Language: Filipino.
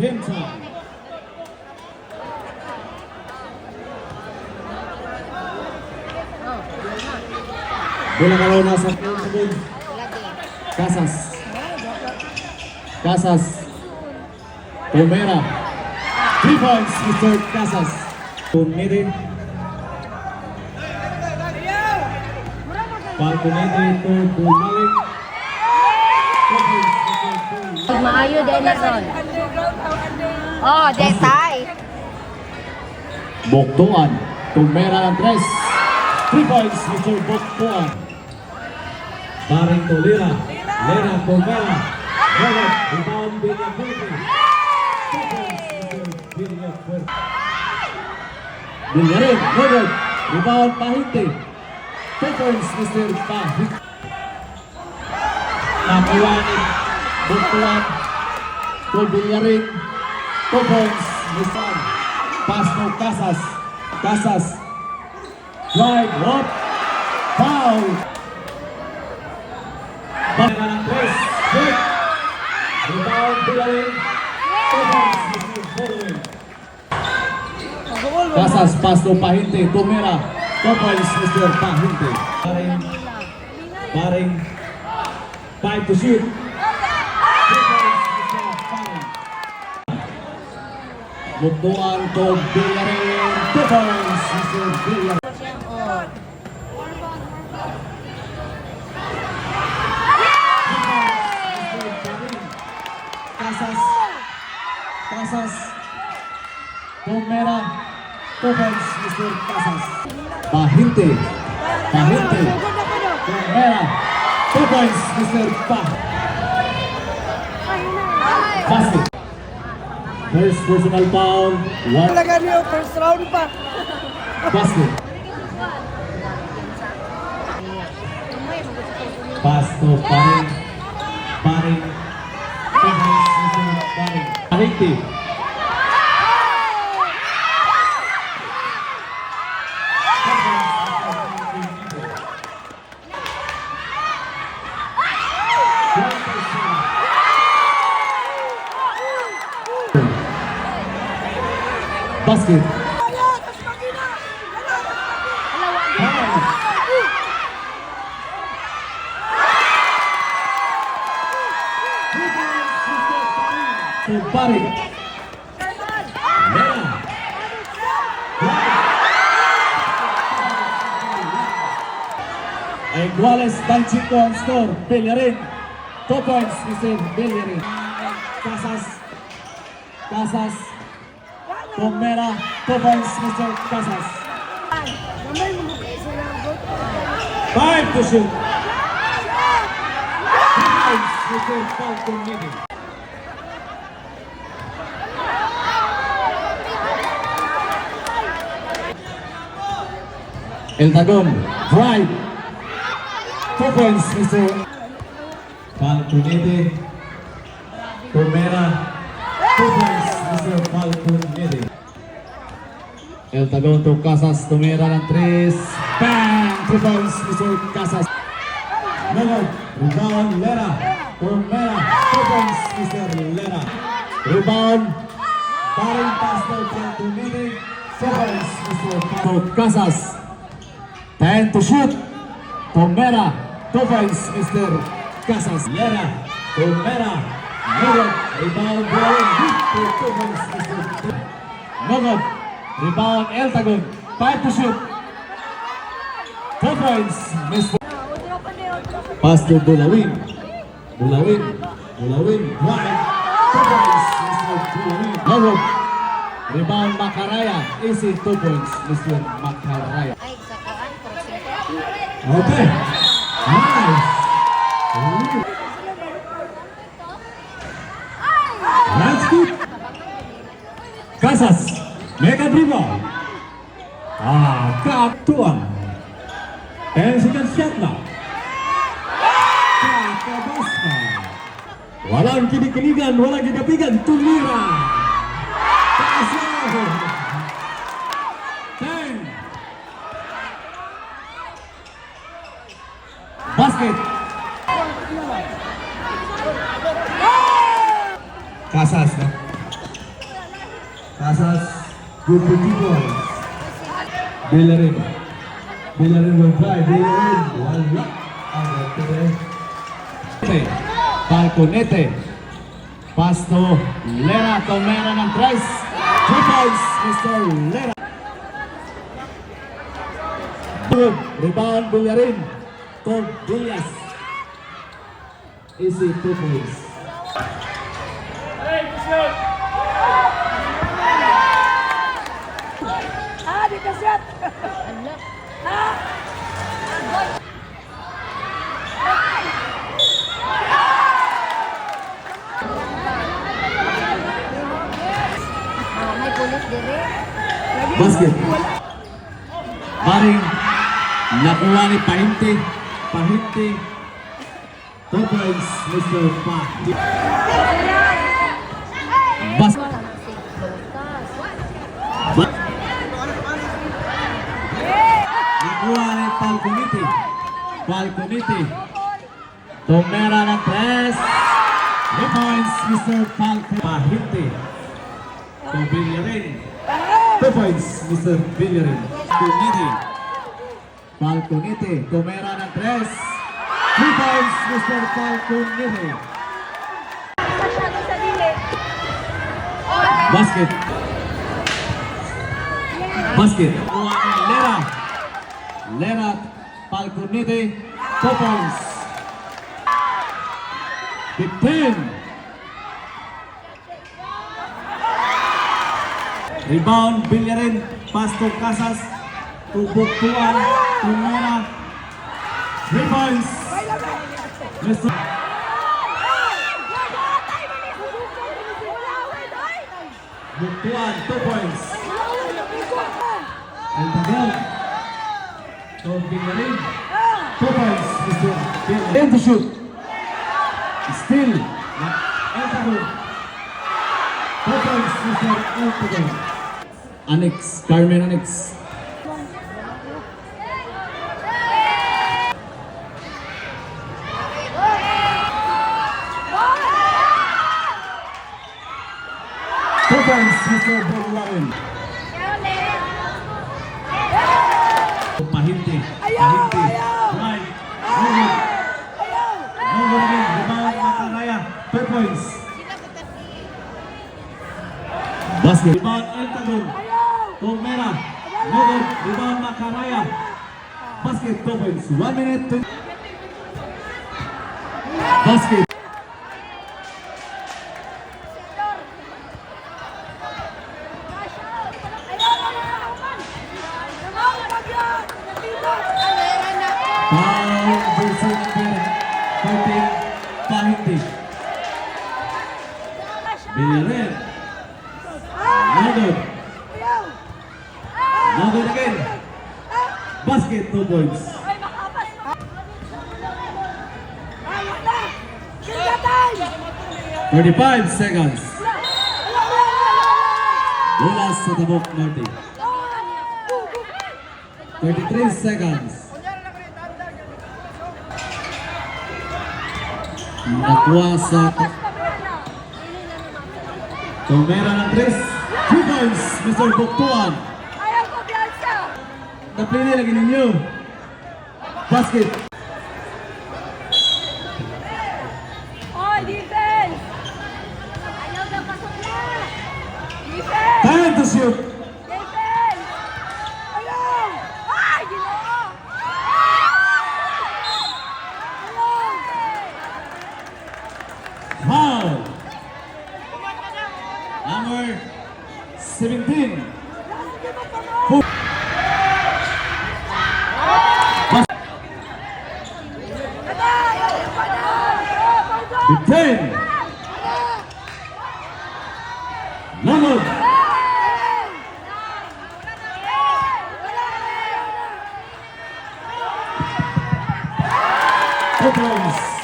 Game time. Bola kalau nasa sabon. Casas. Casas. Pomera. 3 points, Mr. Casas. Pumili. Palpumili ito bumalik. Maayo din na ron. Oh, detay. Boktuan. Pomera ng 3 points, Mr. Boktuan. Paring to Lera. Lera, Pomera. Robert, rebound Villafuerte. 2 points, Mr. Villafuerte. Villarin, Robert, rebound Pahinte. 2 points, Mr. Pahinte. Nakuwanin, Boktuan. To Villarin. 2 points, Mr. Pass to Casas. Casas. Drive, what? Foul! Baka ng 3. Good! Rebound, Villarin. 2 points, Mr. Borwin. Casas, pass to Pahinte. Tumera. 2 points, Mr. Pahinte. Paring. 5 to shoot. 3 points, Mr. Paring. Buktuan to Villarin. 2 points, Mr. Villarin. Casas, Pomera, 2 points, Mr. Casas. Pahinte, Pomera, 2 points, Mr. Basket. First personal foul, 1. Talaga niyo, first round pa. Basket. Pass to Paring. 2 points, Mr. Paring. Pahinte. Basket. To Paring. Iguales dan Chico on score. Villarin. 2 points, Mr. Villarin. Casas. Pomera. 2 points, Mr. Casas. 5 to shoot. 3 points, Mr. Falcon Midi. El Tagum, drive. 2 points, Mr. Falconete. Pomera. 2 points, Mr. Falconete. El Tagum to Casas. Pomera ng 3. Bang! 2 points, Mr. Casas. Rebound, Lera. Pomera. 2 points, Mr. Lera. Rebound. Paring pass to Falconete. 2 points, Mr. Casas. 10 to shoot. Pomera. 2 points, Mr. Casas. Lera. Pomera. Nogod. Rebound. Villarin. 2 points, Mr. Nogod. Rebound. El Tagum. 5 to shoot. 2 points, Mr. Pass to Bulawin. Bulawin. Drive. 2 points, Mr. Bulawin. Nogod. Rebound Macaraya. Easy 2 points, Mr. Macaraya. Okay. Nice. That's good. Casas. Mega dribble. Katuan. 10 seconds shot now. Kakabasma. Walang kinikinigan, walang gigapigan. Tumira. Casas. 10. Basket. Casas na. Casas, good for 2 points. Villarin. Villarin will try. Villarin. Wala. Agad today. Falconete. Pass to Lera. Tomera ng 3. 2 points, Mr. Lera. Good. Rebound, Villarin. To Villas. Easy 2 points. Di ka shot! May pulis dire. Basket. Maring nakuha ni Pahinti. Pahinti. 2 points, Mr. Pahinti. Basket. Nakuha ni Falconete. Falconete. Tomera ng 3. 3 points, Mr. Falconete. Pahinti. To Villarin. 2 points, Mr. Villarin. Falconete. Falconete. Tomera ng 3. 3 points, Mr. Falconete. Masyado sa dili. Basket. Basket. Nakuha ni Lera. Lera. Falconete. 2 points. 15. Rebound, Villarin. Pass to Casas. Tubok-tuan. Tumera. 3 points. Mr. Buktuan, 2 points. El Tagal. To Villarin. 2 points, Mr. Villarin. And to shoot. Still. El Tagal. 2 points, Mr. El Tagal. Annex, Carmen Annex. Two points, Mr. Villarin. Pahinti. Pahinti. Right. Movement. Movement again. Rebound, Macaraya. 2 points. Basket. Rebound, El Tagol. Tomera. Movement. Rebound, Macaraya. Basket, 2 points. 1 minute. Basket. Foul versus number 13, Pahinti. Villarin. No good. No good again. Basket, 2 points. 35 seconds. Bola sa tabok, Marty. 33 seconds. Nakuha sa Tomera ng 3. 2 points, Mr. Buktuan. Ayaw ko biyansa! Napili lagi ninyo. Basket. Oy, defense! Ayaw na pasok na! Defense! Time to shoot. Defense! Ayaw! Ay, ginoo! Ayaw! Foul. Number 17. Bas- 15. No good. 2 points.